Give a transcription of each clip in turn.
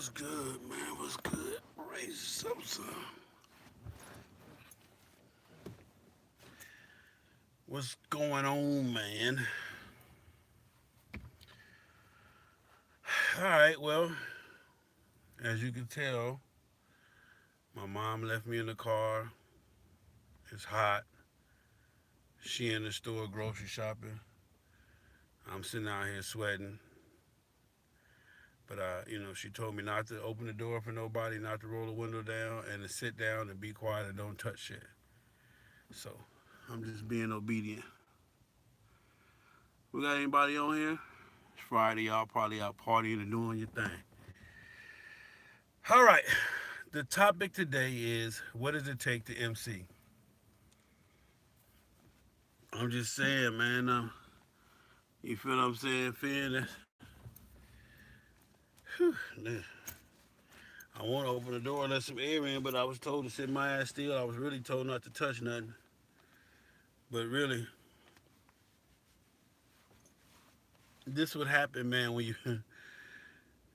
What's good, man? What's good? Raise up some. What's going on, man? All right, well, as you can tell, my mom left me in the car. It's hot. She in the store grocery shopping. I'm sitting out here sweating. But she told me not to open the door for nobody, not to roll the window down, and to sit down and be quiet and don't touch shit. So I'm just being obedient. We got anybody on here? It's Friday, y'all probably out partying and doing your thing. All right. The topic today is what does it take to MC? I'm just saying, man. You feel what I'm saying? Feeling that. I want to open the door and let some air in, but I was told to sit my ass still. I was really told not to touch nothing. But really, this would happen, man. When you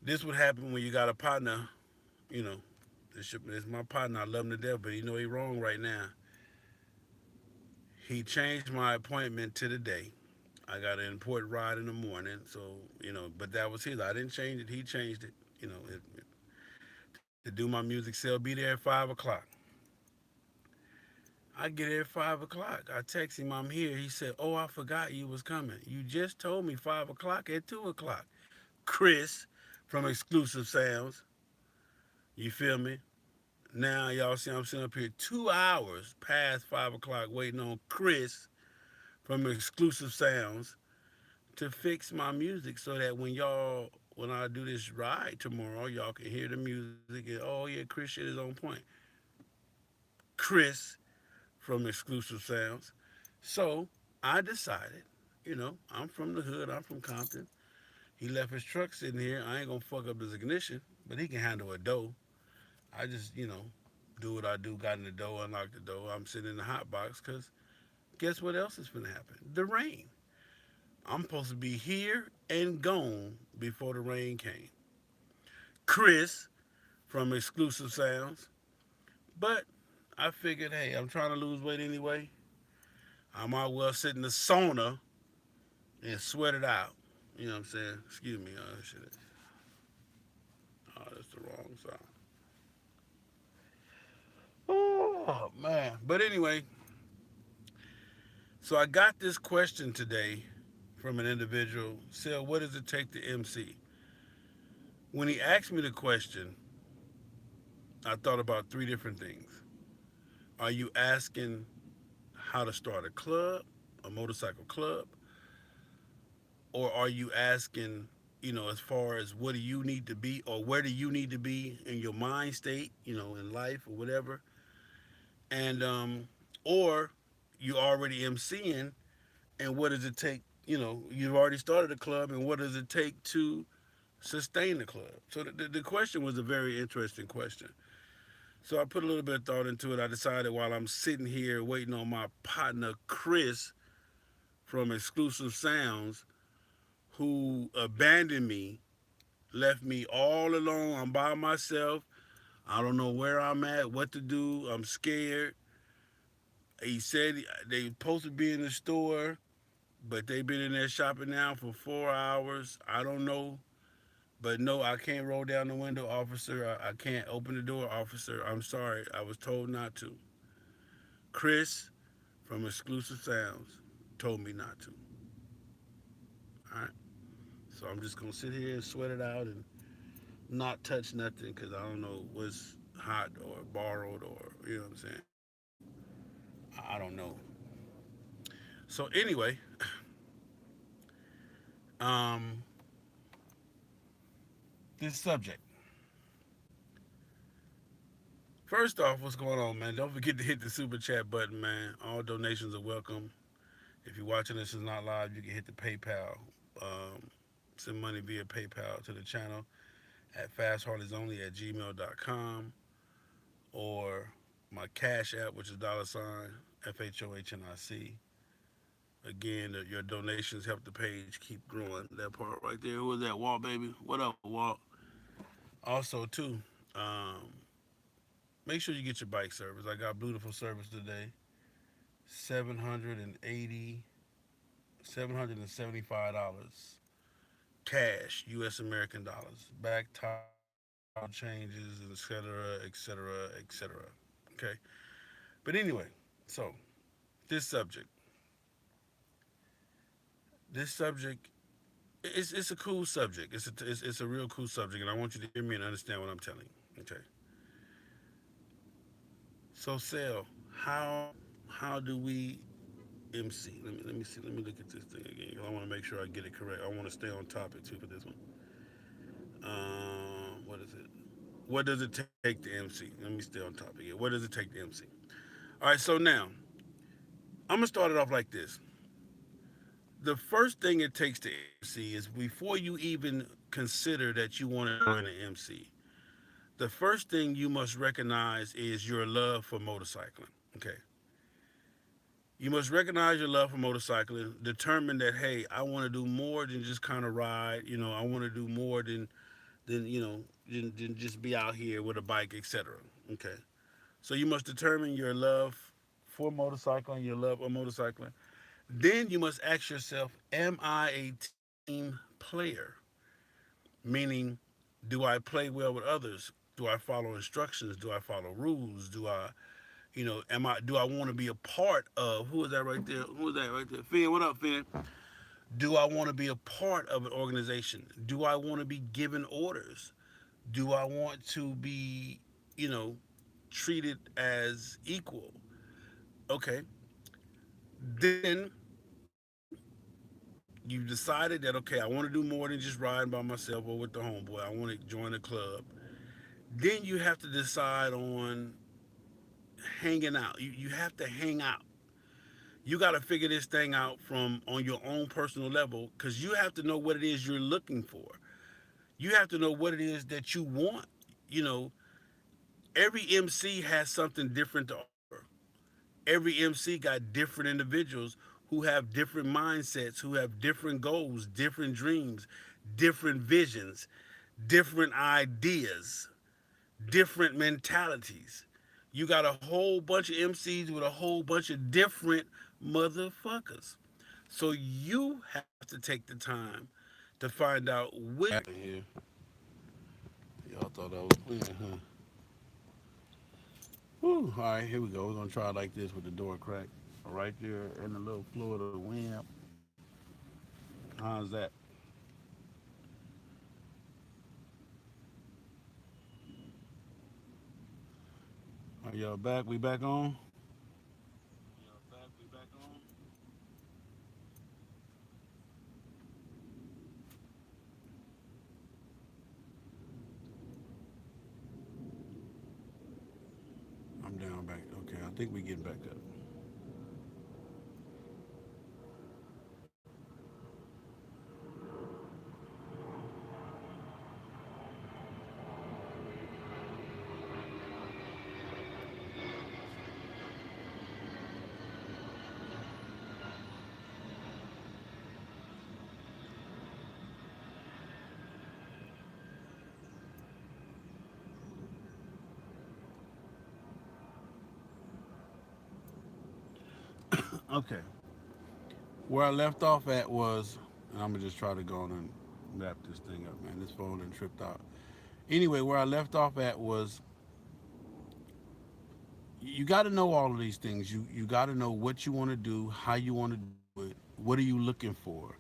this would happen when you got a partner. You know, this my partner. I love him to death, but he wrong right now. He changed my appointment to the day. I got an important ride in the morning, so but that was his. I didn't change it. He changed it. To do my music sale, be there at 5 o'clock. I get there at 5 o'clock. I text him, I'm here. He said, "Oh, I forgot you was coming. You just told me 5 o'clock at 2 o'clock." Chris from Exclusive Sounds. You feel me? Now y'all see I'm sitting up here 2 hours past 5 o'clock waiting on Chris from Exclusive Sounds to fix my music so that when I do this ride tomorrow, y'all can hear the music and oh yeah, Chris shit is on point. Chris from Exclusive Sounds. So I decided, I'm from the hood, I'm from Compton. He left his truck sitting here. I ain't gonna fuck up his ignition, but he can handle a door. I just, do what I do, got in the door, unlocked the door. I'm sitting in the hot box because guess what else is gonna happen? The rain. I'm supposed to be here and gone before the rain came. Chris from Exclusive Sounds. But I figured, hey, I'm trying to lose weight anyway. I might well sit in the sauna and sweat it out. You know what I'm saying? Excuse me. That's the wrong song. Oh, man. But anyway, so I got this question today from an individual. Said, what does it take to MC? When he asked me the question, I thought about three different things. Are you asking how to start a club, a motorcycle club? Or are you asking, as far as what do you need to be or where do you need to be in your mind state, in life or whatever? And or you already MCing and what does it take, you've already started a club and what does it take to sustain the club? So the question was a very interesting question. So I put a little bit of thought into it. I decided while I'm sitting here waiting on my partner Chris from Exclusive Sounds, who abandoned me, left me all alone. I'm by myself. I don't know where I'm at, what to do. I'm scared. He said they supposed to be in the store, but they've been in there shopping now for 4 hours. I don't know. But no, I can't roll down the window, officer. I can't open the door, officer. I'm sorry. I was told not to. Chris from Exclusive Sounds told me not to. All right. So I'm just going to sit here and sweat it out and not touch nothing because I don't know what's hot or borrowed or, you know what I'm saying? I don't know. So anyway, um, this subject. First off, what's going on, man? Don't forget to hit the super chat button, man. All donations are welcome. If you're watching this is not live, you can hit the PayPal. Um, Send money via PayPal to the channel at fastheartisonly@gmail.com or my Cash App, which is dollar sign FHOHNIC. Again, your donations help the page keep growing. That part right there. Who was that? Walt, baby. What up, Walt? Also, too, um, make sure you get your bike service. I got beautiful service today. 780 $775 cash, U.S. American dollars. Back tires, oil changes, etc., etc., etc. Okay. But anyway, so this subject, this subject, it's a cool subject. It's a real cool subject, and I want you to hear me and understand what I'm telling you. Okay. So, Sal, how do we MC? Let me see. Let me look at this thing again. I want to make sure I get it correct. I want to stay on topic too for this one. What is it? What does it take to MC? Let me stay on topic here. What does it take to MC? All right, so now I'm gonna start it off like this. The first thing it takes to MC is before you even consider that you want to join an MC. The first thing you must recognize is your love for motorcycling. Okay, you must recognize your love for motorcycling. Determine that hey, I want to do more than just kind of ride. I want to do more than just be out here with a bike, etc. Okay. So you must determine your love for motorcycling, your love of motorcycling. Then you must ask yourself, am I a team player? Meaning, do I play well with others? Do I follow instructions? Do I follow rules? Am I do I want to be a part of who is that right there? Who is that right there? Finn, what up, Finn? Do I want to be a part of an organization? Do I want to be given orders? Do I want to be, you know, treated as equal? Okay. Then you decided that okay, I want to do more than just riding by myself or with the homeboy. I want to join a club. Then you have to decide on hanging out. You have to hang out. You got to figure this thing out from on your own personal level because you have to know what it is you're looking for. You have to know what it is that you want. You know, every MC has something different to offer. Every MC got different individuals who have different mindsets, who have different goals, different dreams, different visions, different ideas, different mentalities. You got a whole bunch of MCs with a whole bunch of different motherfuckers. So you have to take the time to find out which here. Y'all thought I was playing, huh? Whew. All right, here we go. We're gonna try it like this with the door crack right there in the little floor of the wind. How's that? Are y'all back? We back on? Y'all back? We back on? I'm down back. Okay, I think we getting back up. Okay, where I left off at was, and I'm gonna just try to go on and wrap this thing up, man. This phone done tripped out. Anyway, where I left off at was you got to know all of these things. You got to know what you want to do, how you want to do it, what are you looking for.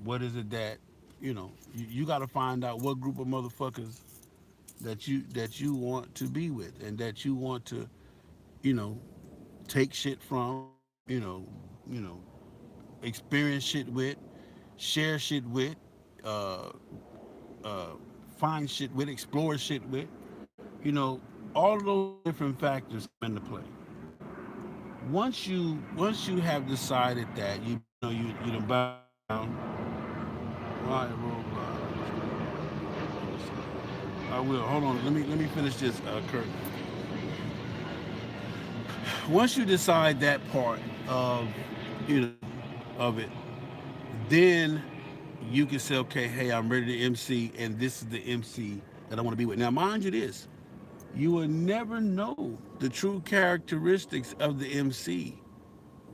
What is it that you got to find out what group of motherfuckers that you want to be with and that you want to you know take shit from you know you know experience shit with, share shit with, uh, uh, find shit with, explore shit with. All of those different factors come into play. Once you have decided that you done bow down, right, I will. Hold on. Let me finish this, Kurt. Once you decide that part of you know of it, then you can say, okay, hey, I'm ready to MC, and this is the MC that I want to be with. Now, mind you, this you will never know the true characteristics of the MC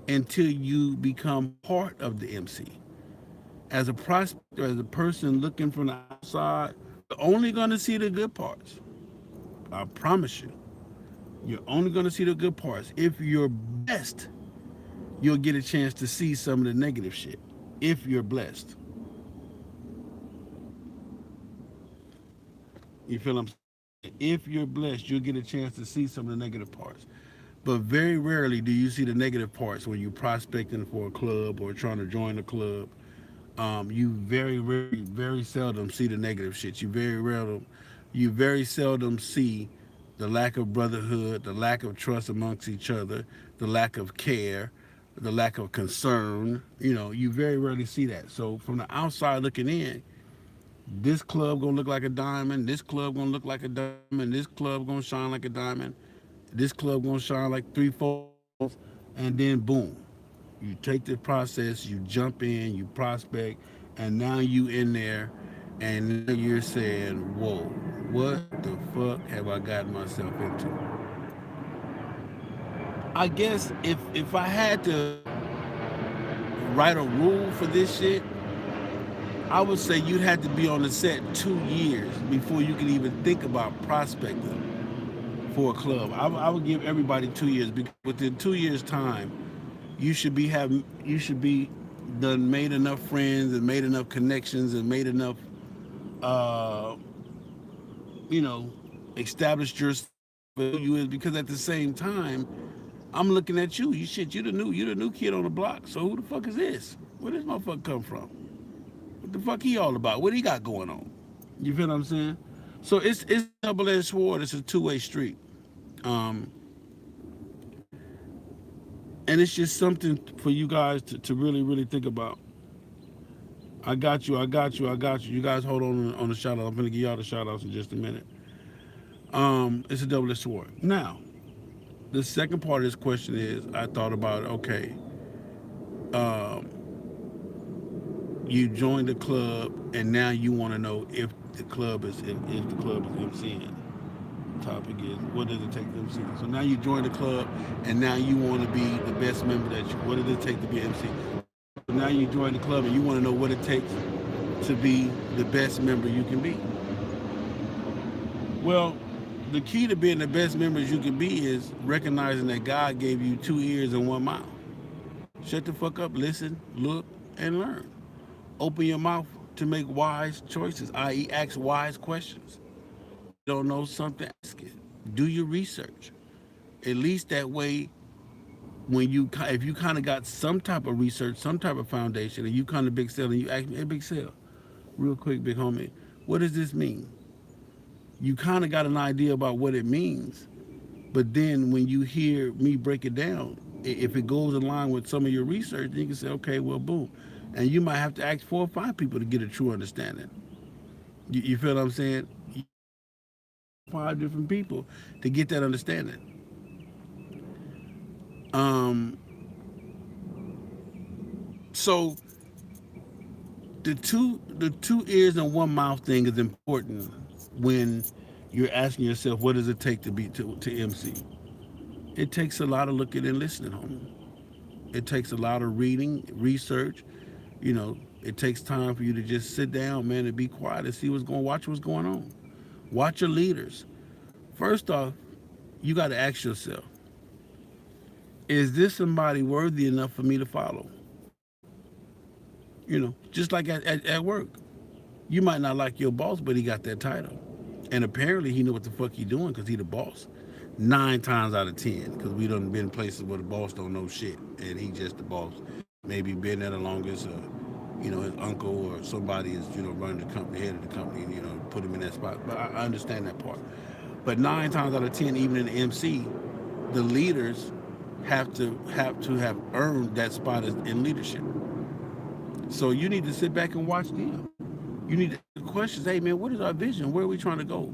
until you become part of the MC. As a prospector, as a person looking from the outside, you're only going to see the good parts. I promise you. You're only going to see the good parts. If you're blessed, you'll get a chance to see some of the negative shit. If you're blessed. You feel what I'm saying? If you're blessed, you'll get a chance to see some of the negative parts. But very rarely do you see the negative parts when you're prospecting for a club or trying to join a club. You very seldom see the negative shit. You very seldom see the lack of brotherhood, the lack of trust amongst each other, the lack of care, the lack of concern. You very rarely see that. So from the outside looking in, this club gonna look like a diamond. This club gonna look like a diamond. This club gonna shine like a diamond. This club gonna shine like 3, 4 diamonds, and then boom, you take the process, you jump in, you prospect, and now you in there, and now you're saying, "Whoa, what the fuck have I gotten myself into?" I guess if I had to write a rule for this shit, I would say you'd have to be on the set 2 years before you can even think about prospecting for a club. I would give everybody 2 years because within 2 years' time, you should be done made enough friends and made enough connections and made enough uh you know established yourself who you is, because at the same time I'm looking at you. You the new kid on the block. So who the fuck is this? Where this motherfucker come from? What the fuck he all about? What he got going on? You feel what I'm saying? So it's a double-edged sword. It's a two-way street. Um, and it's just something for you guys to really, really think about. I got you. I got you. I got you. You guys hold on the shout out. I'm gonna give y'all the shout outs in just a minute. It's a double-edged sword. Now, the second part of this question is I thought about, okay, um, you joined the club and now you want to know if the club is MCing. Topic is what does it take to MC? So now you join the club and now you want to be the best member that you. What does it take to be MC? So now you join the club and you want to know what it takes to be the best member you can be. Well, the key to being the best members you can be is recognizing that God gave you 2 ears and 1 mouth. Shut the fuck up, listen, look, and learn. Open your mouth to make wise choices, i.e., ask wise questions. You don't know something, ask it. Do your research. At least that way, if you kind of got some type of research, some type of foundation, and you kind of big sell, and you ask me, hey, big sell, real quick, big homie, what does this mean? You kind of got an idea about what it means, but then when you hear me break it down, if it goes in line with some of your research, then you can say, okay, well, boom. And you might have to ask 4 or 5 people to get a true understanding. You feel what I'm saying? 5 different people to get that understanding. Um, so the two ears and 1 mouth thing is important when you're asking yourself, what does it take to MC? It takes a lot of looking and listening, homie. It takes a lot of reading, research. It takes time for you to just sit down, man, and be quiet and see watch what's going on. Watch your leaders. First off, you got to ask yourself, is this somebody worthy enough for me to follow? Just like at work. You might not like your boss, but he got that title. And apparently he knew what the fuck he doing because he the boss. 9 times out of 10, because we done been places where the boss don't know shit and he just the boss. Maybe been there the longest, or his uncle or somebody is running the company, head of the company, and put him in that spot. But I understand that part. But 9 times out of 10, even in the MC, the leaders have earned that spot in leadership. So you need to sit back and watch them. You need to ask questions. Hey man, what is our vision? Where are we trying to go?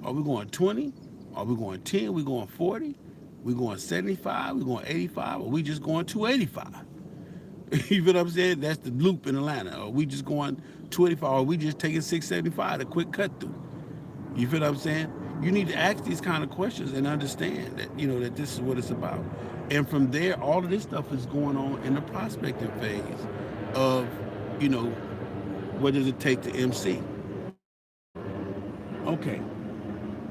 Are we going 20? Are we going 10? Are we going 40? We going 75? We going 85? Or we just going 285? You feel what I'm saying? That's the loop in Atlanta. Or we just going 25, or we just taking 675, a quick cut through. You feel what I'm saying? You need to ask these kind of questions and understand that, that this is what it's about. And from there, all of this stuff is going on in the prospecting phase of, you know, what does it take to MC? Okay.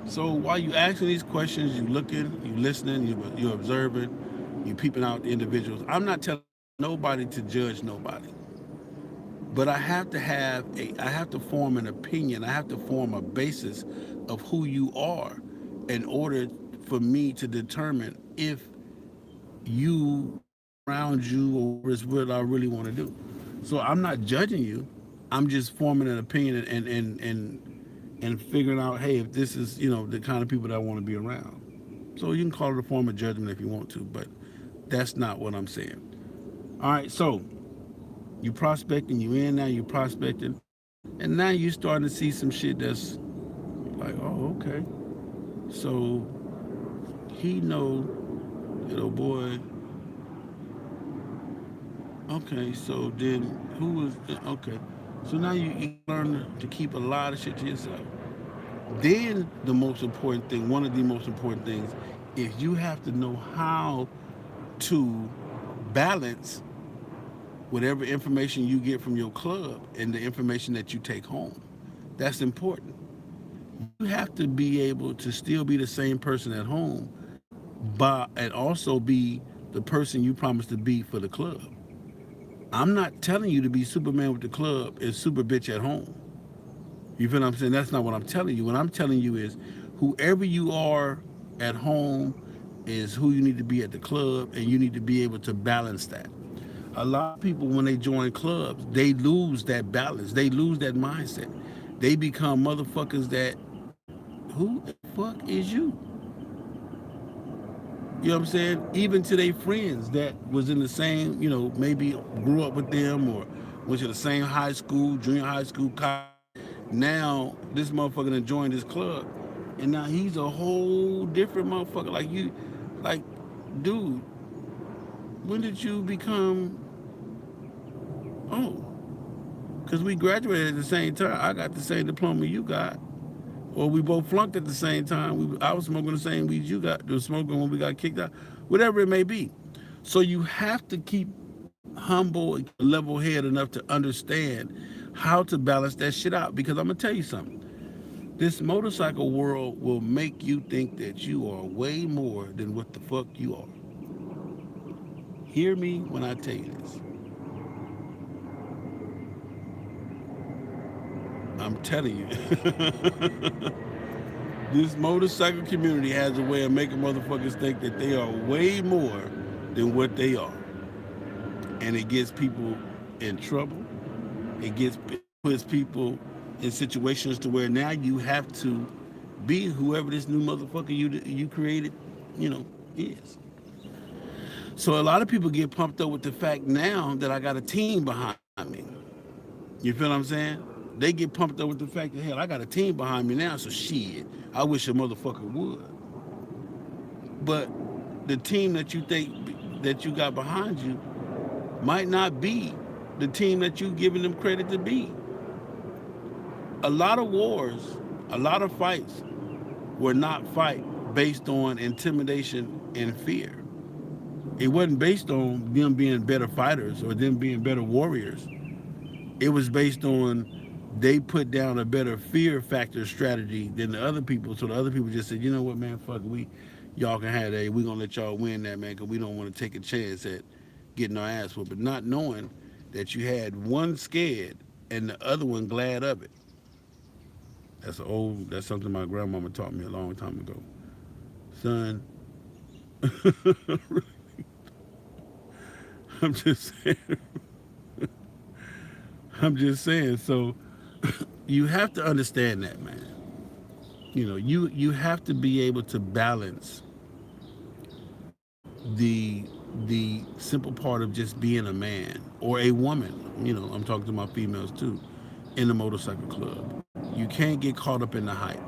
So while you asking these questions, you looking, you listening, you observing, you peeping out the individuals. I'm not telling nobody to judge nobody, but I have to form an opinion. I have to form a basis of who you are in order for me to determine if you around you or whatever is what I really want to do. So I'm not judging you. I'm just forming an opinion and figuring out, hey, if this is, the kind of people that I want to be around. So you can call it a form of judgment if you want to, but that's not what I'm saying. All right, so you prospecting, you in now, you prospecting, and now you starting to see some shit that's like, oh, okay. So he know, boy. Okay, so then who was okay? So now you learn to keep a lot of shit to yourself. Then the most important thing, one of the most important things, is you have to know how to balance whatever information you get from your club and the information that you take home. That's important. You have to be able to still be the same person at home, but and also be the person you promised to be for the club. I'm not telling you to be Superman with the club and super bitch at home. You feel what I'm saying? That's not what I'm telling you. What I'm telling you is whoever you are at home is who you need to be at the club, and you need to be able to balance that. A lot of people, when they join clubs, they lose that balance. They lose that mindset. They become motherfuckers that, who the fuck is you? You know what I'm saying? Even to their friends that was in the same, maybe grew up with them or went to the same high school, junior high school, college. Now this motherfucker done joined this club, and now he's a whole different motherfucker. Like you, like, dude, when did you become? Oh, because we graduated at the same time. I got the same diploma you got, or we both flunked at the same time. I was smoking the same weed you got. Was smoking when we got kicked out. Whatever it may be. So you have to keep humble and level head enough to understand how to balance that shit out. Because I'm gonna tell you something. This motorcycle world will make you think that you are way more than what the fuck you are. Hear me when I tell you this. I'm telling you. This motorcycle community has a way of making motherfuckers think that they are way more than what they are. And it gets people in trouble. It puts people in situations to where now you have to be whoever this new motherfucker you created, is. So a lot of people get pumped up with the fact now that I got a team behind me. You feel what I'm saying? They get pumped up with the fact that, hell, I got a team behind me now, so shit, I wish a motherfucker would. But the team that you think that you got behind you might not be the team that you giving them credit to be. A lot of wars, a lot of fights were not fight based on intimidation and fear. It wasn't based on them being better fighters or them being better warriors. It was based on they put down a better fear factor strategy than the other people. So the other people just said, you know what, man, fuck, y'all can have that. We're gonna let y'all win that, man, because we don't want to take a chance at getting our ass whooped. But not knowing that you had one scared and the other one glad of it. That's something my grandmama taught me a long time ago. Son, I'm just saying. I'm just saying. So you have to understand that, man. You have to be able to balance the the simple part of just being a man or a woman. I'm talking to my females too, in the motorcycle club. You can't get caught up in the hype,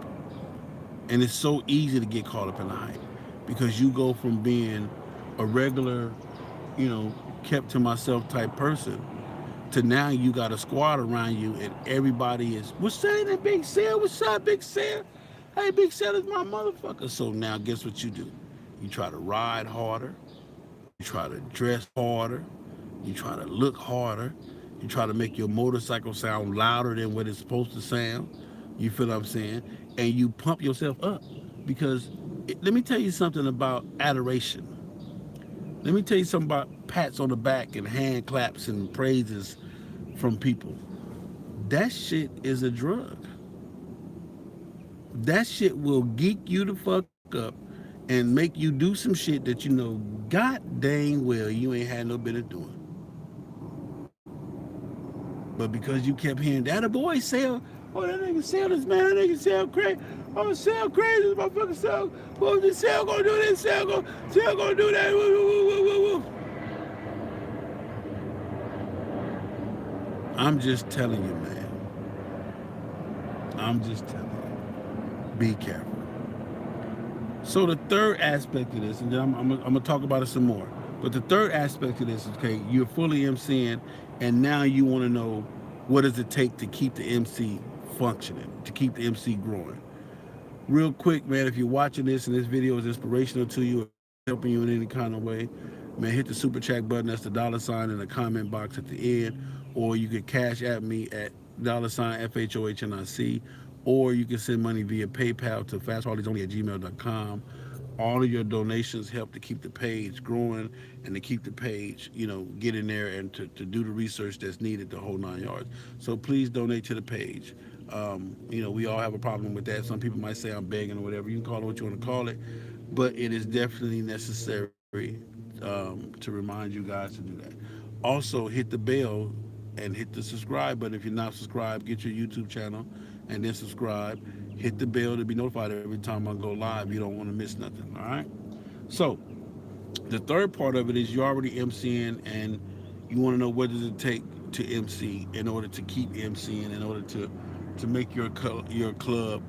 and it's so easy to get caught up in the hype because you go from being a regular, you know, kept to myself type person to now you got a squad around you and everybody is, what's saying, Big Sale? What's up, Big Sale? Hey, Big Sale is my motherfucker. So now guess what you do? You try to ride harder, you try to dress harder, you try to look harder, you try to make your motorcycle sound louder than what it's supposed to sound. You feel what I'm saying? And you pump yourself up because let me tell you something about adoration. Let me tell you something about pats on the back and hand claps and praises from people. That shit is a drug. That shit will geek you the fuck up and make you do some shit that you know god dang well you ain't had no business doing. But because you kept hearing that a boy sell, oh that nigga sell this man, that nigga sell crazy, oh sell crazy, this motherfucker sell, oh this sell gonna do this, sell gonna do that, woo, woo, woo, woo, woo. I'm just telling you, man. I'm just telling you. Be careful. So the third aspect of this, and then I'm gonna talk about it some more. But the third aspect of this is, okay, you're fully MCing, and now you want to know what does it take to keep the MC functioning, to keep the MC growing. Real quick, man, if you're watching this and this video is inspirational to you, helping you in any kind of way, man, hit the super chat button. That's the $ in the comment box at the end, or you can cash at me at $FHOHNIC, or you can send money via PayPal to fastharleysonly@gmail.com. All of your donations help to keep the page growing and to keep the page, get in there and to do the research that's needed the whole 9 yards. So please donate to the page. We all have a problem with that. Some people might say I'm begging or whatever. You can call it what you want to call it, but it is definitely necessary to remind you guys to do that. Also, hit the bell and hit the subscribe button. If you're not subscribed, get your YouTube channel and then subscribe. Hit the bell to be notified every time I go live. You don't want to miss nothing. All right. So the third part of it is you're already MCing and you want to know what does it take to MC in order to keep MCing, in order to make your club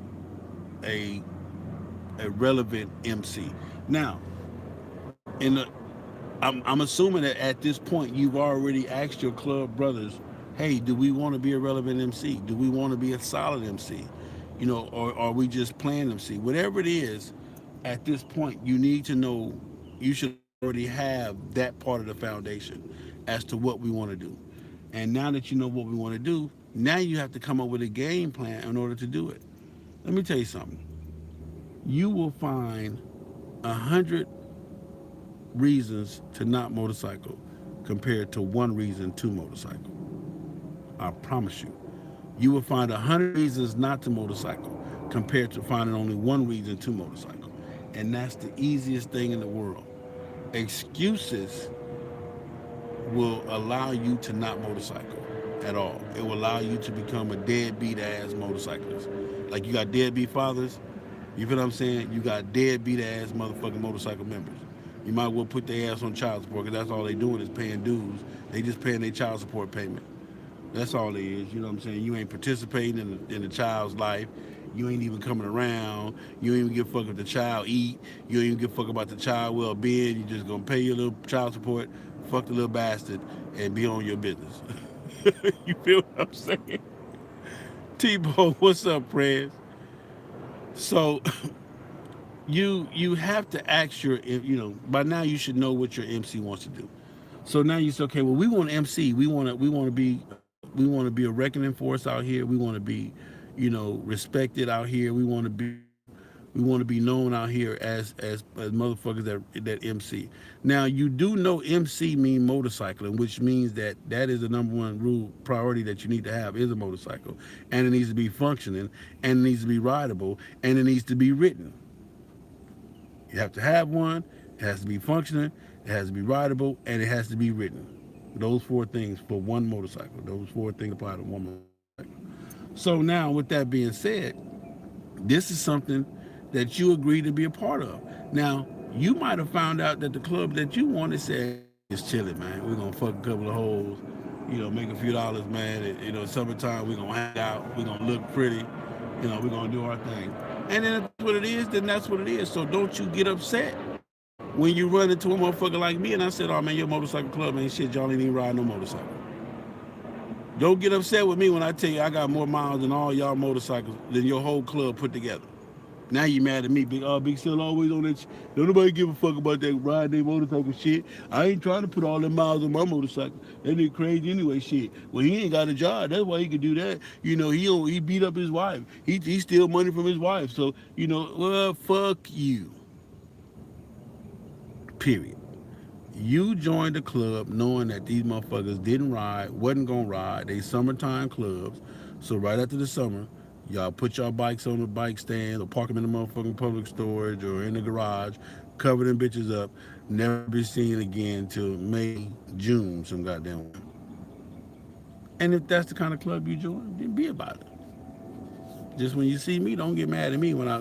a a relevant MC. Now, in the I'm assuming that at this point you've already asked your club brothers, hey, do we want to be a relevant MC? Do we want to be a solid MC? Or are we just playing MC? Whatever it is, at this point, you need to know, you should already have that part of the foundation as to what we want to do. And now that you know what we want to do, now you have to come up with a game plan in order to do it. Let me tell you something. You will find 100 reasons to not motorcycle compared to one reason to motorcycle. I promise you. You will find 100 reasons not to motorcycle compared to finding only one reason to motorcycle. And that's the easiest thing in the world. Excuses will allow you to not motorcycle at all. It will allow you to become a deadbeat ass motorcyclist. Like you got deadbeat fathers, you feel what I'm saying? You got deadbeat ass motherfucking motorcycle members. You might well put their ass on child support because that's all they doing is paying dues. They just paying their child support payment. That's all it is. You know what I'm saying? You ain't participating in the child's life. You ain't even coming around. You ain't even give a fuck if the child eat. You ain't even give a fuck about the child well-being. You just gonna pay your little child support, fuck the little bastard, and be on your business. You feel what I'm saying? T-Bo, what's up, Prez? So you have to ask by now you should know what your MC wants to do. So now you say, okay, well, we want to MC. We want to be a reckoning force out here. We want to be, respected out here. We want to be known out here as motherfuckers that MC. Now you do know MC mean motorcycling, which means that is the number one rule priority that you need to have is a motorcycle, and it needs to be functioning, and it needs to be rideable, and it needs to be written. You have to have one. It has to be functioning. It has to be rideable, and it has to be written. Those four things for one motorcycle. Those four things apply to one motorcycle. So now, with that being said, this is something that you agreed to be a part of. Now, you might have found out that the club that you wanted said, it's chilling, man. We're going to fuck a couple of hoes, make a few dollars, man. And, summertime, we're going to hang out. We're going to look pretty. We're going to do our thing. And then if that's what it is, then that's what it is. So don't you get upset When you run into a motherfucker like me and I said, oh man, your motorcycle club ain't shit, y'all ain't even ride no motorcycle. Don't get upset with me when I tell you I got more miles than all y'all motorcycles than your whole club put together. Now you mad at me, big still always on that. Don't nobody give a fuck about that ride their motorcycle shit. I ain't trying to put all them miles on my motorcycle. That nigga crazy anyway, shit. Well, he ain't got a job. That's why he could do that. He beat up his wife. He steal money from his wife. So well, fuck you. Period. You joined the club knowing that these motherfuckers didn't ride, wasn't gonna ride. They summertime clubs. So right after the summer, y'all put your bikes on the bike stand or park them in the motherfucking public storage or in the garage, cover them bitches up, never be seen again till May, June, some goddamn way. And if that's the kind of club you join, then be about it. Just when you see me, don't get mad at me when I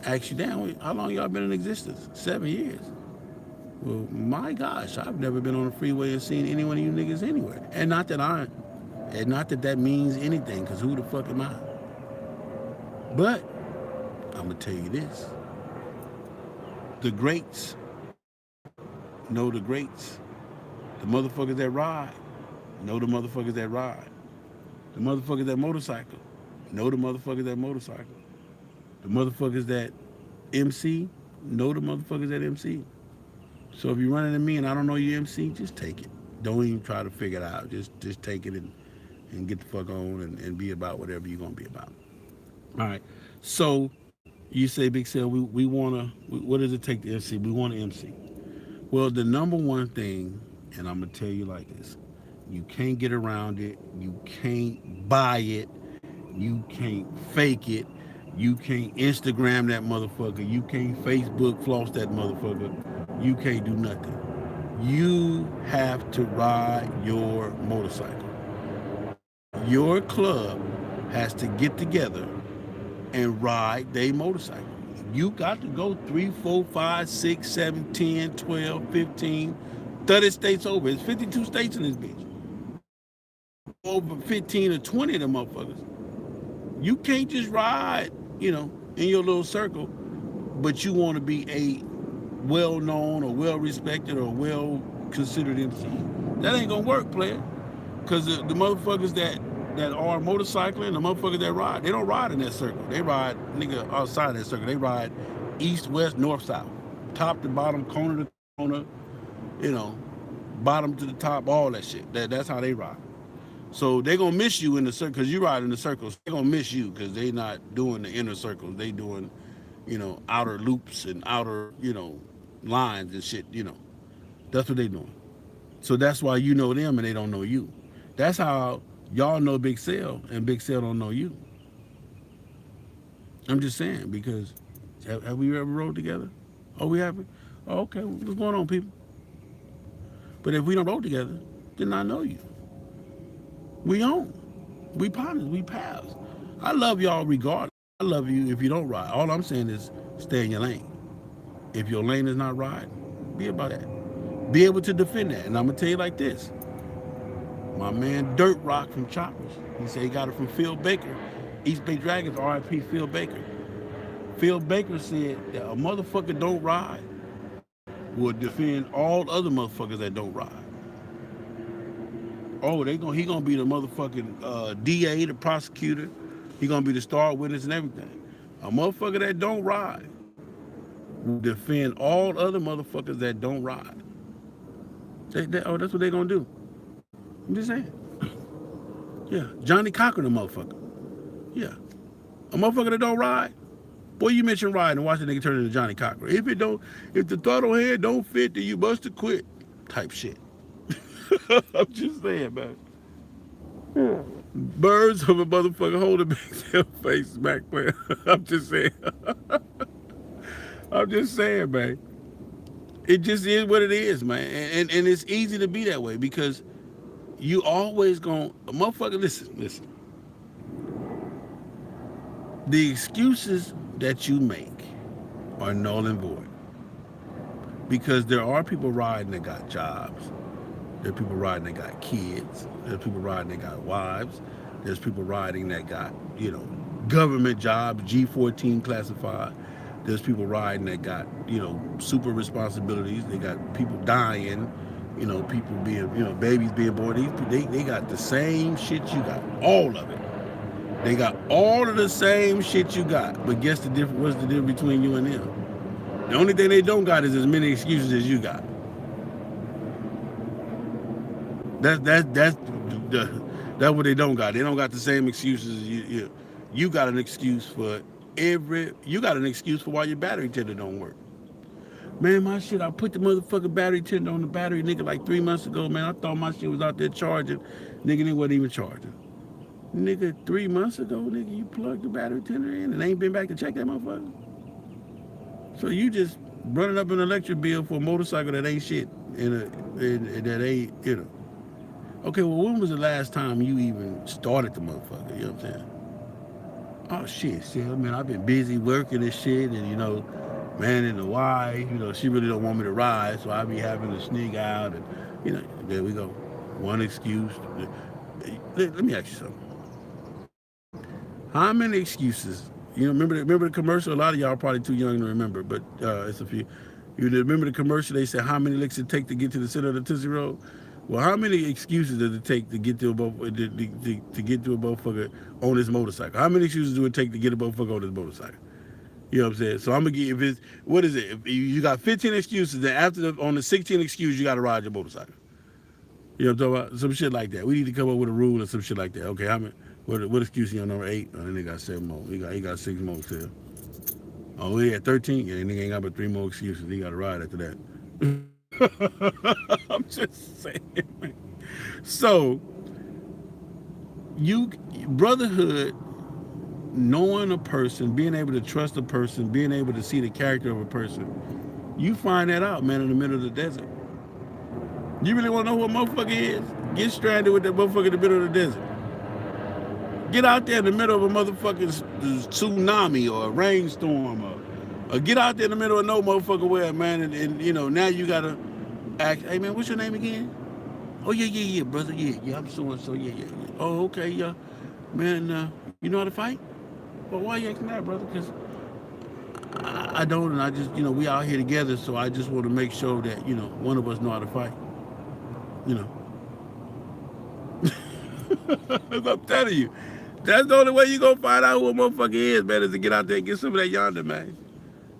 ask you, damn, how long y'all been in existence? 7 years. Well, my gosh, I've never been on the freeway and seen any one of you niggas anywhere. And not that that means anything, because who the fuck am I? But I'm gonna tell you this: the greats know the greats. The motherfuckers that ride know the motherfuckers that ride. The motherfuckers that motorcycle know the motherfuckers that motorcycle. The motherfuckers that MC know the motherfuckers that MC. So if you're running to me and I don't know your MC, just take it. Don't even try to figure it out. Just take it and get the fuck on and be about whatever you're gonna be about. All right. So you say, Big Sale, we wanna what does it take to MC? We want to MC. Well, the number one thing, and I'm gonna tell you like this, you can't get around it, you can't buy it, you can't fake it, you can't Instagram that motherfucker, you can't Facebook floss that motherfucker, you can't do nothing. You have to ride your motorcycle. Your club has to get together and ride their motorcycle. You got to go 3, 4, 5, 6, 7, 10, 12, 15, 30 states over. It's 52 states in this bitch. Over 15 or 20 of them motherfuckers. You can't just ride, in your little circle, but you want to be a well known or well respected or well considered MC. That ain't gonna work, player. Because the motherfuckers that are motorcycling, the motherfuckers that ride, they don't ride in that circle. They ride, nigga, outside of that circle. They ride east, west, north, south, top to bottom, corner to corner, you know, bottom to the top, all that shit. That's how they ride. So they gonna miss you in the circle because you ride in the circles. They gonna miss you because they not doing the inner circles. They doing, outer loops and outer, lines and shit. That's what they doing. So that's why you know them and they don't know you. That's how y'all know Big Cell and Big Cell don't know you. I'm just saying because have we ever rode together? Oh, we haven't. Oh, okay. What's going on, people? But if we don't roll together, then I know you. We own. We partners. We pals. I love y'all regardless. I love you if you don't ride. All I'm saying is stay in your lane. If your lane is not riding, be about that. Be able to defend that. And I'm gonna tell you like this. My man Dirt Rock from Choppers. He said he got it from Phil Baker. East Bay Dragons, RIP Phil Baker. Phil Baker said that a motherfucker don't ride will defend all other motherfuckers that don't ride. Oh, he gonna be the motherfucking DA, the prosecutor. He gonna be the star witness and everything. A motherfucker that don't ride will defend all other motherfuckers that don't ride. That's what they gonna do. I'm just saying. Yeah, Johnny Cochran, the motherfucker. Yeah, a motherfucker that don't ride. Boy, you mention riding and watch the nigga turn into Johnny Cochran. If the throttle head don't fit, then you must have quit. Type shit. I'm just saying, man. Yeah. Birds of a motherfucker holding back their face back, man. I'm just saying. I'm just saying, man. It just is what it is, man. And it's easy to be that way because you always gonna motherfucker, listen. The excuses that you make are null and void. Because there are people riding that got jobs. There's people riding that got kids. There's people riding that got wives. There's people riding that got, government jobs, G14 classified. There's people riding that got, super responsibilities. They got people dying, people being, babies being born. They got the same shit you got, all of it. They got all of the same shit you got. But guess the difference? What's the difference between you and them? The only thing they don't got is as many excuses as you got. That's that's what they don't got. They don't got the same excuses as you. You got an excuse for every. You got an excuse for why your battery tender don't work. Man, my shit, I put the motherfucking battery tender on the battery, nigga, like 3 months ago, man. I thought my shit was out there charging. Nigga, it wasn't even charging. Nigga, 3 months ago, nigga, you plugged the battery tender in and ain't been back to check that motherfucker. So you just running up an electric bill for a motorcycle that ain't shit and that ain't, Okay, well, when was the last time you even started the motherfucker? You know what I'm saying? Oh shit, man, I've been busy working and shit, and man, and the wife, she really don't want me to ride, so I be having to sneak out, and there we go, one excuse. Let me ask you something. How many excuses? Remember the commercial? A lot of y'all are probably too young to remember, but it's a few. You remember the commercial? They said how many licks it take to get to the center of the Tootsie Roll. Well, how many excuses does it take to get to to get to a motherfucker on this motorcycle? How many excuses do it take to get a motherfucker on this motorcycle? You know what I'm saying? So I'm gonna give if it's what is it? If you got 15 excuses, then on the 16th excuse, you got to ride your motorcycle. You know what I'm talking about? Some shit like that. We need to come up with a rule or some shit like that. Okay, how many? What excuse you on number 8? Oh, then they got 7 more. He got 6 more still. Oh, we at 13. Yeah, nigga ain't got but 3 more excuses. He got to ride after that. I'm just saying. Man. So you brotherhood, knowing a person, being able to trust a person, being able to see the character of a person, you find that out, man, in the middle of the desert. You really want to know what motherfucker is? Get stranded with that motherfucker in the middle of the desert. Get out there in the middle of a motherfucking tsunami or a rainstorm or get out there in the middle of no motherfucker where, man, and now you gotta ask, hey man, what's your name again? Oh yeah, brother, yeah, I'm so and so, yeah. Oh okay, yeah, man, you know how to fight? Well, why you asking that, brother? Because I don't, and I just, we out here together, so I just want to make sure that one of us know how to fight. You know, I'm telling you, that's the only way you gonna find out who a motherfucker is, man, is to get out there and get some of that yonder, man.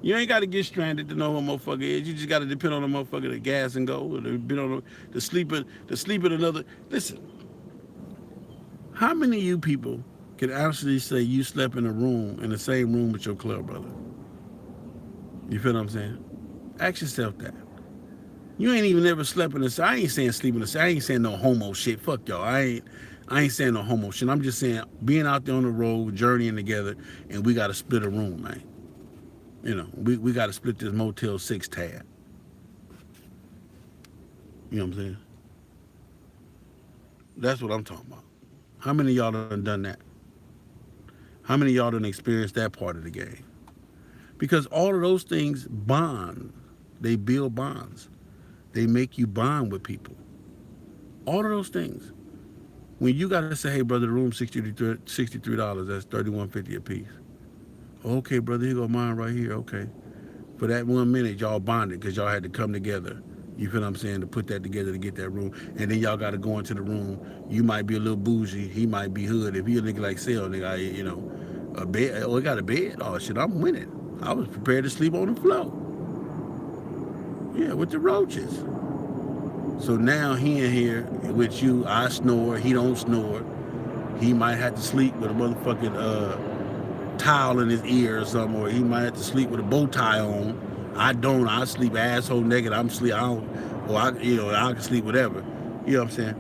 You ain't got to get stranded to know who a motherfucker is. You just got to depend on the motherfucker to gas and go, or to depend on the sleep in another. Listen, how many of you people can actually say you slept in the same room with your club brother? You feel what I'm saying? Ask yourself that. You ain't even never slept in the. I ain't saying sleep in the. I ain't saying no homo shit. Fuck y'all. I ain't saying no homo shit. I'm just saying being out there on the road, journeying together, and we got to split a room, man. We got to split this Motel 6 tab. You know what I'm saying? That's what I'm talking about. How many of y'all done that? How many of y'all done experienced that part of the game? Because all of those things bond. They build bonds. They make you bond with people. All of those things. When you got to say, hey, brother, the room $63, that's $31.50 a piece. Okay, brother, here go mine right here. Okay. For that 1 minute, y'all bonded because y'all had to come together. You feel what I'm saying? To put that together to get that room. And then y'all got to go into the room. You might be a little bougie. He might be hood. If he a nigga like Sale, nigga, a bed. Oh, he got a bed? Oh, shit, I'm winning. I was prepared to sleep on the floor. Yeah, with the roaches. So now he in here with you. I snore. He don't snore. He might have to sleep with a motherfucking towel in his ear or something, or he might have to sleep with a bow tie on. I don't. I sleep asshole naked. I don't. Or I can sleep whatever. You know what I'm saying?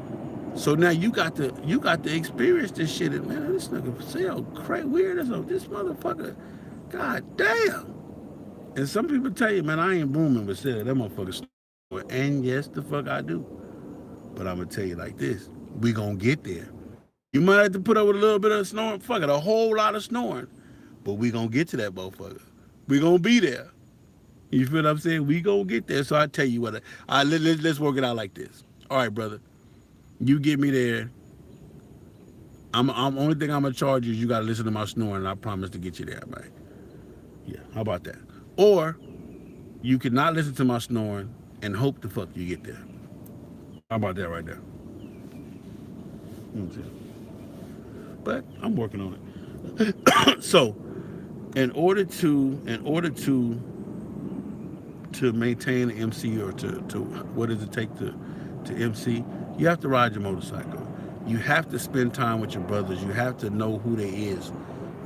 So now you got to experience this shit. And man, this nigga Sale crazy weird as this motherfucker. God damn. And some people tell you, man, I ain't booming with Sale. That motherfucker snore. And yes, the fuck I do. But I'm gonna tell you like this: we gonna get there. You might have to put up with a little bit of snoring. Fuck it, a whole lot of snoring. But we gonna get to that motherfucker. We gonna be there. You feel what I'm saying? We gonna get there. So I tell you what. Let's work it out like this. All right, brother. You get me there. I'm only thing I'm gonna charge you is you gotta listen to my snoring, and I promise to get you there, man. Yeah. How about that? Or you could not listen to my snoring and hope the fuck you get there. How about that right there? But I'm working on it. So, in order to maintain an MC, or to what does it take to MC, you have to ride your motorcycle. You have to spend time with your brothers. You have to know who they is.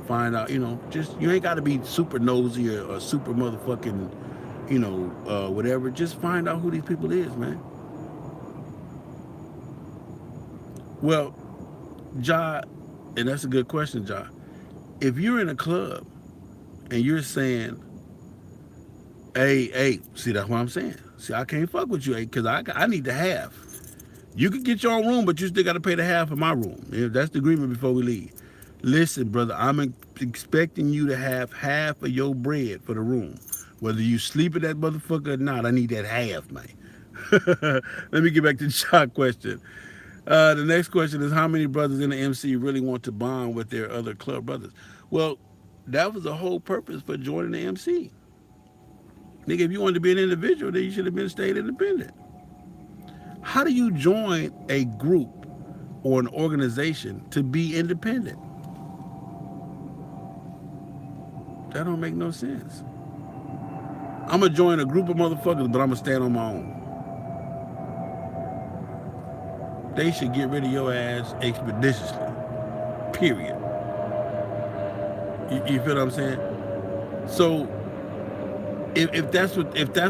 Find out, just you ain't got to be super nosy, or super motherfucking, whatever. Just find out who these people is, man. Well, Ja, and that's a good question, Ja. If you're in a club and you're saying, hey, see, that's what I'm saying. See, I can't fuck with you, because I need to have. You can get your own room, but you still got to pay the half of my room. That's the agreement before we leave. Listen, brother, I'm expecting you to have half of your bread for the room. Whether you sleep in that motherfucker or not, I need that half, man. Let me get back to the shot question. The next question is, how many brothers in the MC really want to bond with their other club brothers? Well, that was the whole purpose for joining the MC. Nigga, if you wanted to be an individual, then you should have been stayed independent. How do you join a group or an organization to be independent? That don't make no sense. I'm gonna join a group of motherfuckers, but I'm gonna stand on my own. They should get rid of your ass expeditiously. Period. You feel what I'm saying? So if that's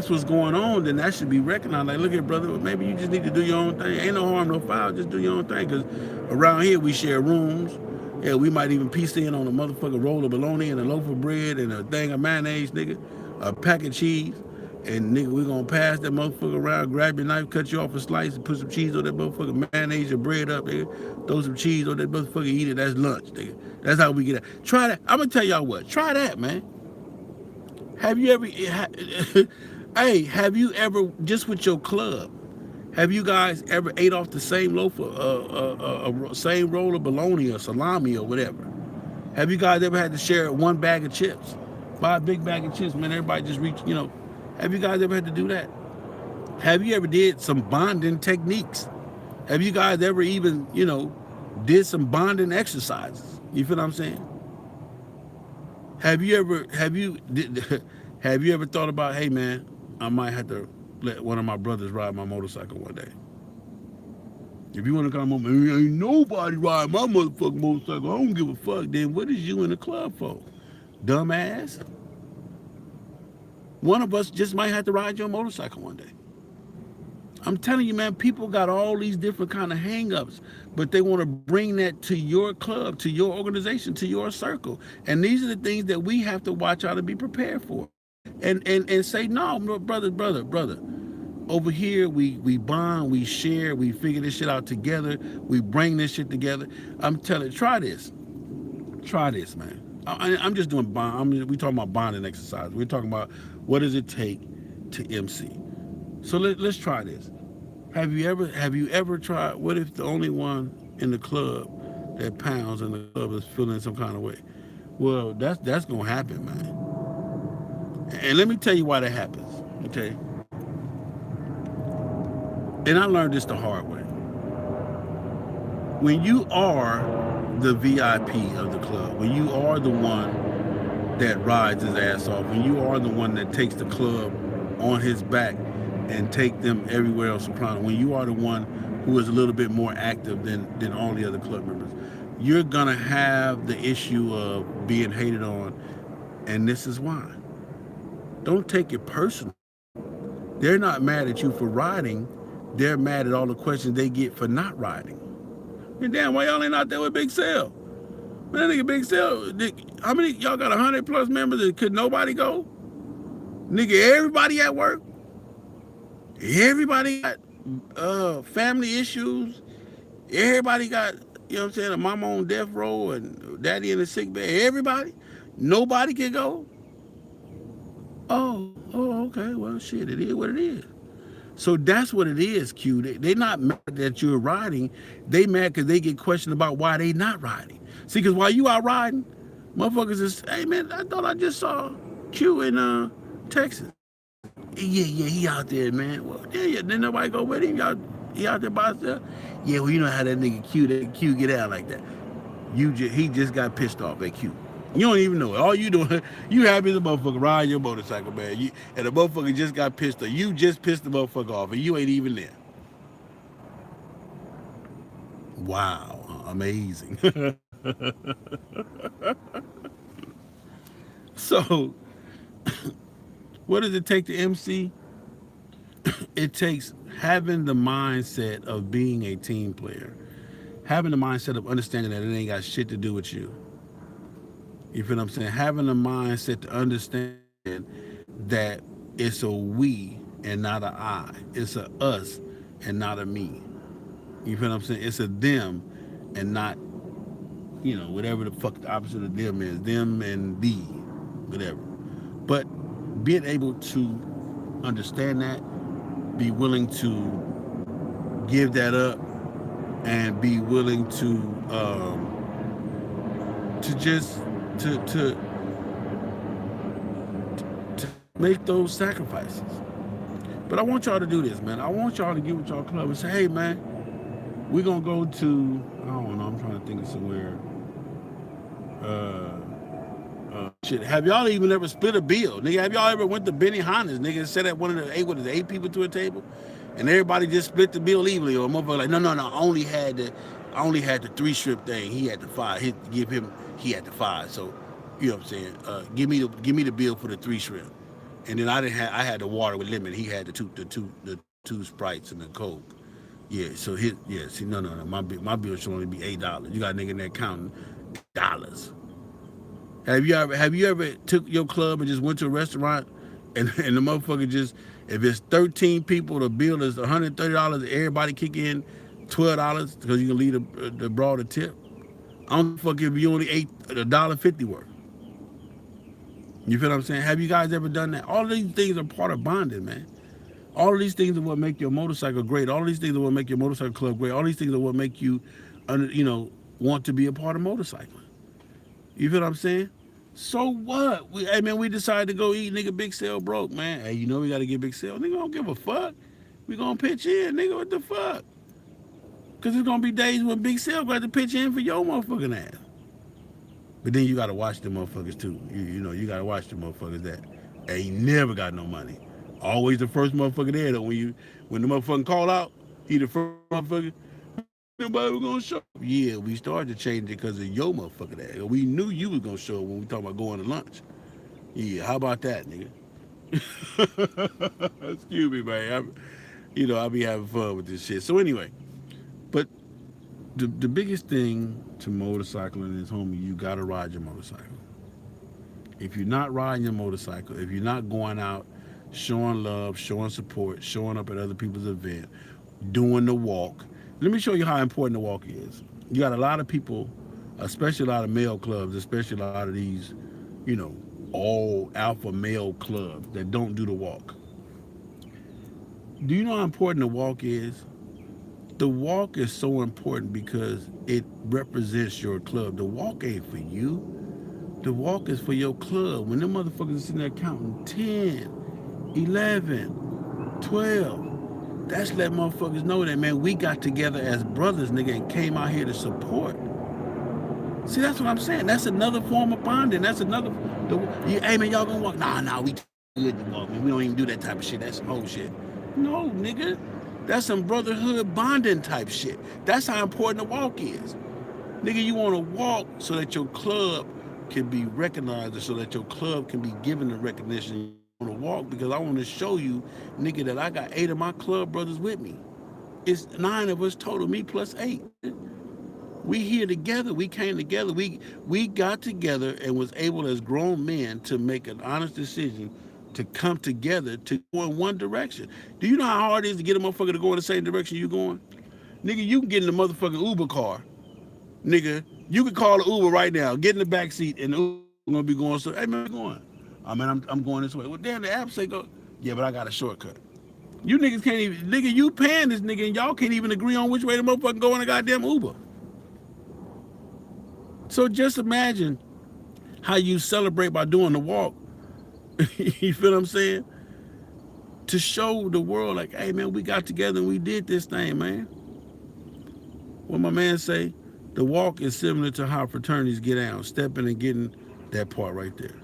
what's going on, then that should be recognized. Like, look at brother, maybe you just need to do your own thing. Ain't no harm, no foul. Just do your own thing. Cause around here we share rooms. Yeah, we might even piece in on a motherfucking roll of bologna and a loaf of bread and a thing of mayonnaise, nigga, a pack of cheese, and nigga, we gonna pass that motherfucker around, grab your knife, cut you off a slice, and put some cheese on that motherfucker, mayonnaise your bread up, nigga. Throw some cheese on that motherfucker, eat it. That's lunch, nigga. That's how we get it. Try that. I'm gonna tell y'all what. Try that, man. Have you ever, hey, have you ever, just with your club, have you guys ever ate off the same loaf of, same roll of bologna or salami or whatever? Have you guys ever had to share one bag of chips? Buy a big bag of chips, man, everybody just reach. Have you guys ever had to do that? Have you ever did some bonding techniques? Have you guys ever even, did some bonding exercises? You feel what I'm saying? Have you ever thought about, hey man, I might have to let one of my brothers ride my motorcycle one day? If you want to come home, ain't nobody ride my motherfucking motorcycle, I don't give a fuck. Then what is you in the club for? Dumbass. One of us just might have to ride your motorcycle one day. I'm telling you, man, people got all these different kind of hang-ups, but they want to bring that to your club, to your organization, to your circle. And these are the things that we have to watch out and be prepared for. And say, no, brother. Over here, we bond, we share, we figure this shit out together, we bring this shit together. I'm telling you, try this. Try this, man. I'm just doing bond. We talking about bonding exercise. We're talking about what does it take to MC. So let's try this. Have you ever tried? What if the only one in the club that pounds in the club is feeling some kind of way? Well, that's gonna happen, man. And let me tell you why that happens. Okay. And I learned this the hard way. When you are the VIP of the club, when you are the one that rides his ass off, when you are the one that takes the club on his back and take them everywhere on Soprano, when you are the one who is a little bit more active than all the other club members, you're gonna have the issue of being hated on, and this is why. Don't take it personal. They're not mad at you for riding. They're mad at all the questions they get for not riding. And damn, why y'all ain't out there with Big Cell? Man, that nigga Big Cell, how many, y'all got 100 plus members and could nobody go? Nigga, everybody at work. Everybody got family issues. Everybody got, what I'm saying, a mama on death row and daddy in the sick bed. Everybody. Nobody can go. Oh, okay. Well, shit, it is what it is. So that's what it is, Q. They're not mad that you're riding. They mad because they get questioned about why they not riding. See, because while you out riding, motherfuckers is, hey man, I thought I just saw Q and Texas. Yeah, he out there, man. Well, yeah, then nobody go with him. Y'all, he out there by himself. Yeah, well, you know how that nigga Q get out like that. He just got pissed off at Q. You don't even know it. All you doing, you happy as a motherfucker riding your motorcycle, man. And the motherfucker just got pissed off. You just pissed the motherfucker off, and you ain't even there. Wow, amazing. So, what does it take to MC? It takes having the mindset of being a team player, having the mindset of understanding that it ain't got shit to do with you. You feel what I'm saying? Having the mindset to understand that it's a we and not a I. It's a us and not a me. You feel what I'm saying? It's a them and not, whatever the fuck the opposite of them is. Them and thee, whatever. But being able to understand that, be willing to give that up, and be willing to just to make those sacrifices. But I want y'all to do this, man. I want y'all to get with y'all club and say, hey, man, we're gonna go to, I don't know, I'm trying to think of somewhere. Shit, have y'all even ever split a bill? Nigga, have y'all ever went to Benny Hanna's, nigga, and sat at one of the eight people to a table? And everybody just split the bill evenly, or a motherfucker like, no, I only had the 3 strip thing. He had the 5. He had the 5. So, you know what I'm saying? Give me the bill for the 3 shrimp. And then I had the water with lemon. He had the two Sprites and the Coke. Yeah, so see, no, my bill should only be $8. You got a nigga in there counting dollars. Have you ever took your club and just went to a restaurant and the motherfucker just, if it's 13 people, the bill is $130, everybody kick in $12 because you can leave the broader tip. I don't fuck if you only ate $1.50 worth. You feel what I'm saying? Have you guys ever done that? All of these things are part of bonding, man. All of these things are what make your motorcycle great. All of these things are what make your motorcycle club great. All these things are what make you, want to be a part of motorcycling. You feel what I'm saying? So what? We decided to go eat, nigga. Big Sale broke, man. Hey, we got to get Big Sale. Nigga, don't give a fuck. We gonna pitch in, nigga. What the fuck? Because there's gonna be days when Big Sale got to pitch in for your motherfucking ass. But then you gotta watch the motherfuckers too. You gotta watch the motherfuckers that ain't never got no money. Always the first motherfucker there though. When the motherfucking call out, he the first motherfucker. Nobody was gonna show up. Yeah, we started to change it because of your motherfucker ass. We knew you was gonna show up when we talking about going to lunch. Yeah, how about that, nigga? Excuse me, man. I be having fun with this shit. So anyway, but the biggest thing to motorcycling is, homie, you gotta ride your motorcycle. If you're not riding your motorcycle, if you're not going out, showing love, showing support, showing up at other people's event, doing the walk. Let me show you how important the walk is. You got a lot of people, especially a lot of male clubs, especially a lot of these, all alpha male clubs that don't do the walk. Do you know how important the walk is? The walk is so important because it represents your club. The walk ain't for you. The walk is for your club. When them motherfuckers are sitting there counting 10, 11, 12, that's letting motherfuckers know that, man, we got together as brothers, nigga, and came out here to support. See, that's what I'm saying. That's another form of bonding. That's another, hey, man, y'all gonna walk? Nah, we good to walk, man. We don't even do that type of shit. That's some whole shit. No, nigga. That's some brotherhood bonding type shit. That's how important the walk is. Nigga, you want to walk so that your club can be recognized, or so that your club can be given the recognition. You want to walk because I want to show you, nigga, that I got 8 of my club brothers with me. It's 9 of us total, me plus 8. We here together. We came together. We got together and was able as grown men to make an honest decision to come together to go in one direction. Do you know how hard it is to get a motherfucker to go in the same direction you going? Nigga, you can get in the motherfucking Uber car. Nigga, you can call the Uber right now, get in the back seat, and the Uber gonna be going, so, hey, man, where you going? I mean, I'm going this way. Well, damn, the app say go. Yeah, but I got a shortcut. You niggas can't even, nigga, you paying this nigga, and y'all can't even agree on which way the motherfucker go in the goddamn Uber. So just imagine how you celebrate by doing the walk. You feel what I'm saying? To show the world, like, hey man, we got together and we did this thing, man. What my man say? The walk is similar to how fraternities get down, stepping and getting that part right there.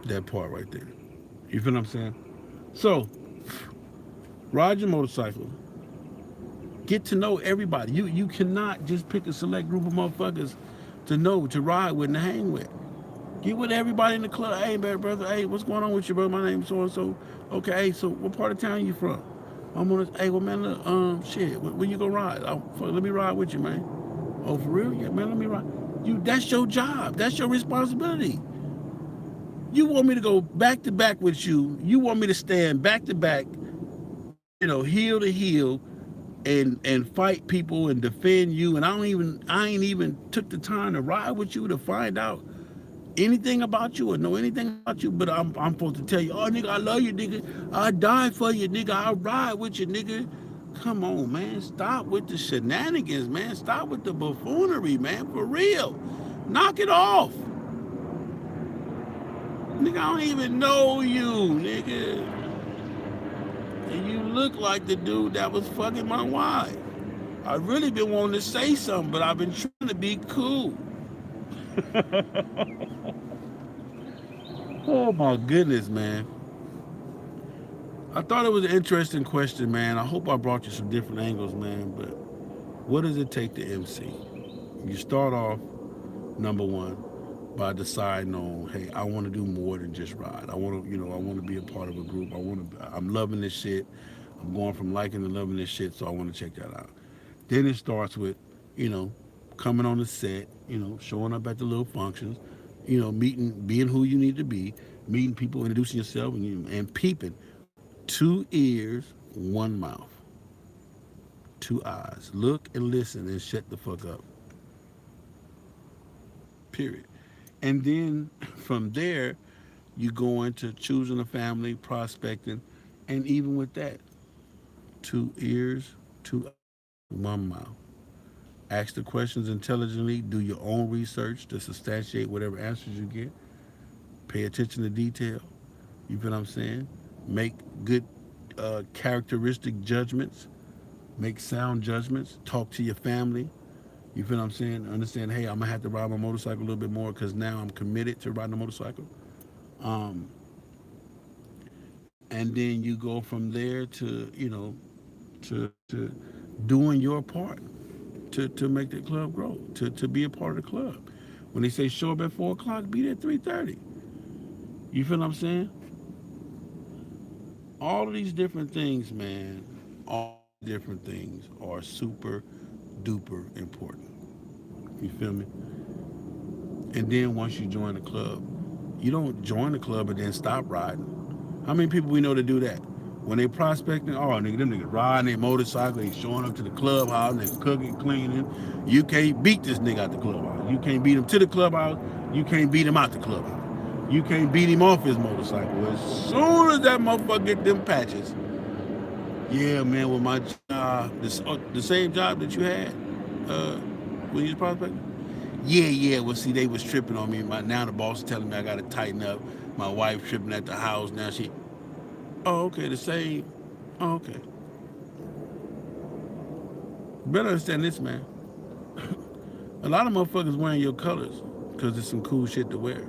That part right there. You feel what I'm saying? So, ride your motorcycle. Get to know everybody. You cannot just pick a select group of motherfuckers to know, to ride with and to hang with. Get with everybody in the club. Hey, brother. Hey, what's going on with you, brother? My name's so and so. Okay, hey, so what part of town you from? I'm on. Hey, well, man, look, shit. When you go ride? Let me ride with you, man. Oh, for real? Yeah, man. Let me ride. You. That's your job. That's your responsibility. You want me to go back to back with you. You want me to stand back to back, heel to heel, and fight people and defend you. And I ain't even took the time to ride with you to find out anything about you or know anything about you, but I'm supposed to tell you, oh nigga, I love you, nigga. I die for you, nigga. I ride with you, nigga. Come on, man. Stop with the shenanigans, man. Stop with the buffoonery, man. For real. Knock it off. Nigga, I don't even know you, nigga. And you look like the dude that was fucking my wife. I really been wanting to say something, but I've been trying to be cool. Oh my goodness, man. I thought it was an interesting question, man. I hope I brought you some different angles, man. But what does it take to MC? You start off, number one, by deciding on, hey, I want to do more than just ride. I want to be a part of a group. I'm loving this shit. I'm going from liking to loving this shit, so I want to check that out. Then it starts with, you know, coming on the set, showing up at the little functions, meeting, being who you need to be, meeting people, introducing yourself, and peeping. Two ears, one mouth, two eyes. Look and listen and shut the fuck up. Period. And then from there, you go into choosing a family, prospecting, and even with that, two ears, two eyes, one mouth. Ask the questions intelligently. Do your own research to substantiate whatever answers you get. Pay attention to detail. You feel what I'm saying? Make good characteristic judgments. Make sound judgments. Talk to your family. You feel what I'm saying? Understand, hey, I'm gonna have to ride my motorcycle a little bit more because now I'm committed to riding a motorcycle. Um, and then you go from there to, to doing your part to make the club grow, to be a part of the club. When they say show up at 4 o'clock, be there at 3:30. You feel what I'm saying? All of these different things, man, all different things are super duper important. You feel me? And then once you join the club, you don't join the club and then stop riding. How many people we know to do that? When they prospecting, oh nigga, them niggas riding their motorcycle, they showing up to the clubhouse, they cooking, cleaning. You can't beat this nigga out the clubhouse. You can't beat him to the clubhouse. You can't beat him out the clubhouse. You can't beat him off his motorcycle. As soon as that motherfucker get them patches, yeah, man, with my job, the same job that you had when you was prospecting. Yeah. Well, see, they was tripping on me. Now the boss is telling me I got to tighten up. My wife tripping at the house. Now she, oh, okay, the same. Oh, okay. Better understand this, man. A lot of motherfuckers wearing your colors because it's some cool shit to wear.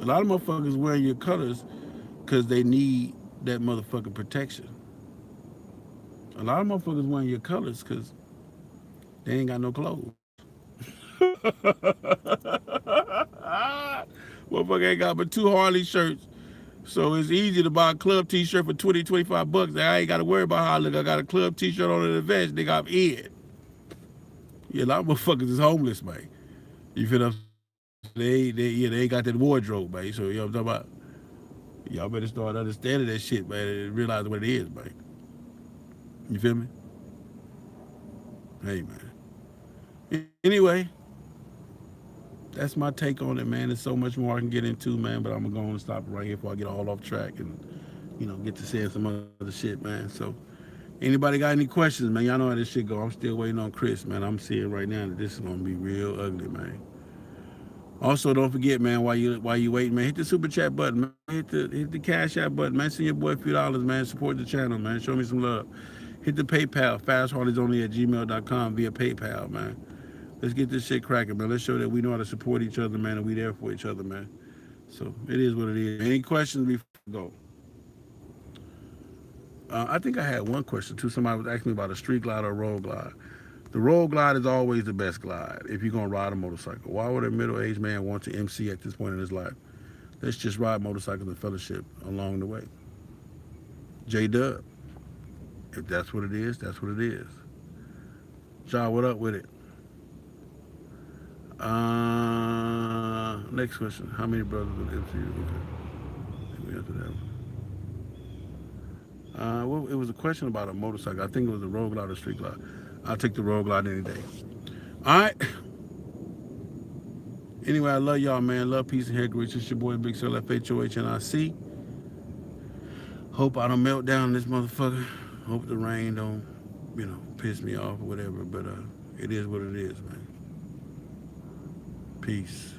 A lot of motherfuckers wearing your colors because they need that motherfucking protection. A lot of motherfuckers wearing your colors because they ain't got no clothes. Motherfucker ain't got but two Harley shirts. So it's easy to buy a club t-shirt for 20, 25 bucks. I ain't got to worry about how I look. I got a club t-shirt on in the vest. Nigga, I'm in. Yeah, a lot of motherfuckers is homeless, man. You feel what I'm saying? They ain't got that wardrobe, man. So, you know what I'm talking about? Y'all better start understanding that shit, man, and realize what it is, man. You feel me? Hey, man. Anyway, that's my take on it, man. There's so much more I can get into, man, but I'm going to go and stop right here before I get all off track and, get to saying some other shit, man. So, anybody got any questions, man? Y'all know how this shit go. I'm still waiting on Chris, man. I'm seeing right now that this is going to be real ugly, man. Also, don't forget, man, while you waiting, man, hit the super chat button, man. Hit the cash app button, man. Send your boy $a few, man. Support the channel, man. Show me some love. Hit the PayPal, fasthardersonly@gmail.com via PayPal, man. Let's get this shit cracking, man. Let's show that we know how to support each other, man, and we there for each other, man. So it is what it is. Any questions before I go? I think I had one question too. Somebody was asking me about a street glide or a road glide. The road glide is always the best glide if you're gonna ride a motorcycle. Why would a middle-aged man want to MC at this point in his life? Let's just ride motorcycles and fellowship along the way. J Dub, if that's what it is, that's what it is. Ja, what up with it? Next question. How many brothers with MCU? Okay. We answered that one. Well, it was a question about a motorcycle. I think it was a road glide or street glide. I'll take the road glide any day. All right. Anyway, I love y'all, man. Love, peace, and hair grease. It's your boy, Big Cell, FHOHNIC. Hope I don't melt down in this motherfucker. Hope the rain don't, piss me off or whatever. But it is what it is, man. Peace.